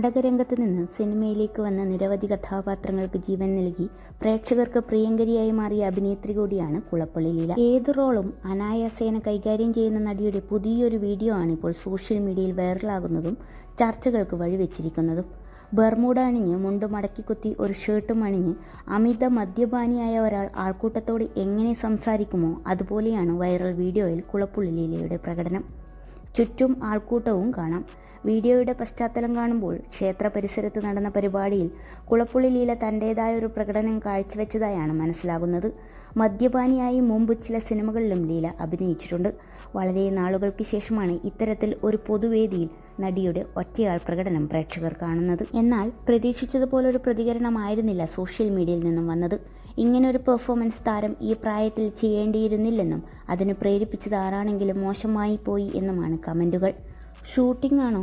നാടകരംഗത്ത് നിന്ന് സിനിമയിലേക്ക് വന്ന നിരവധി കഥാപാത്രങ്ങൾക്ക് ജീവൻ നൽകി പ്രേക്ഷകർക്ക് പ്രിയങ്കരിയായി മാറിയ അഭിനേത്രി കൂടിയാണ് കുളപ്പള്ളി ലീല. ഏത് റോളും അനായാസേന കൈകാര്യം ചെയ്യുന്ന നടിയുടെ പുതിയൊരു വീഡിയോ ആണ് ഇപ്പോൾ സോഷ്യൽ മീഡിയയിൽ വൈറലാകുന്നതും ചർച്ചകൾക്ക് വഴിവെച്ചിരിക്കുന്നതും. ബർമൂഡ അണിഞ്ഞ് മുണ്ട് മടക്കിക്കുത്തി ഒരു ഷർട്ടും അണിഞ്ഞ് അമിത മദ്യപാനിയായ ഒരാൾ ആൾക്കൂട്ടത്തോട് എങ്ങനെ സംസാരിക്കുമോ അതുപോലെയാണ് വൈറൽ വീഡിയോയിൽ കുളപ്പള്ളി ലീലയുടെ പ്രകടനം. ചുറ്റും ആൾക്കൂട്ടവും കാണാം. വീഡിയോയുടെ പശ്ചാത്തലം കാണുമ്പോൾ ക്ഷേത്ര പരിസരത്ത് നടന്ന പരിപാടിയിൽ കുളപ്പള്ളി ലീല തൻ്റേതായ ഒരു പ്രകടനം കാഴ്ചവെച്ചതായാണ് മനസ്സിലാകുന്നത്. മദ്യപാനിയായി മുമ്പ് ചില സിനിമകളിലും ലീല അഭിനയിച്ചിട്ടുണ്ട്. വളരെ നാളുകൾക്ക് ശേഷമാണ് ഇത്തരത്തിൽ ഒരു പൊതുവേദിയിൽ നടിയുടെ ഒറ്റയാൾ പ്രകടനം പ്രേക്ഷകർ കാണുന്നത്. എന്നാൽ പ്രതീക്ഷിച്ചതുപോലൊരു പ്രതികരണമായിരുന്നില്ല സോഷ്യൽ മീഡിയയിൽ നിന്നും വന്നത്. ഇങ്ങനൊരു പെർഫോമൻസ് താരം ഈ പ്രായത്തിൽ ചെയ്യേണ്ടിയിരുന്നില്ലെന്നും അതിന് പ്രേരിപ്പിച്ചത് ആരാണെങ്കിലും മോശമായി പോയി എന്നുമാണ് കമൻറ്റുകൾ. ഷൂട്ടിംഗ് ആണോ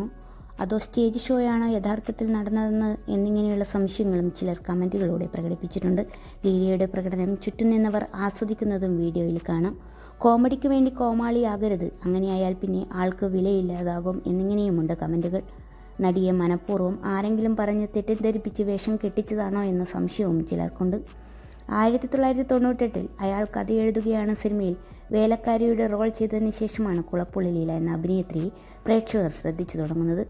അതോ സ്റ്റേജ് ഷോയാണോ യഥാർത്ഥത്തിൽ നടന്നതെന്ന് എന്നിങ്ങനെയുള്ള സംശയങ്ങളും ചിലർ കമൻറ്റുകളിലൂടെ പ്രകടിപ്പിച്ചിട്ടുണ്ട്. ലീലയുടെ പ്രകടനം ചുറ്റും നിന്നവർ ആസ്വദിക്കുന്നതും വീഡിയോയിൽ കാണാം. കോമഡിക്ക് വേണ്ടി കോമാളിയാകരുത്, അങ്ങനെയായാൽ പിന്നെ ആൾക്ക് വിലയില്ലാതാകും എന്നിങ്ങനെയുമുണ്ട് കമൻറ്റുകൾ. നടിയെ മനഃപൂർവ്വം ആരെങ്കിലും പറഞ്ഞ് തെറ്റിദ്ധരിപ്പിച്ച് വേഷം കെട്ടിച്ചതാണോ എന്ന സംശയവും ചിലർക്കുണ്ട്. 1998 അയാൾ കഥ എഴുതുകയാണ് സിനിമയിൽ വേലക്കാരിയുടെ റോൾ ചെയ്തതിന് ശേഷമാണ് കുളപ്പള്ളി ലീല എന്ന അഭിനേത്രിയെ പ്രേക്ഷകർ ശ്രദ്ധിച്ചു തുടങ്ങുന്നത്.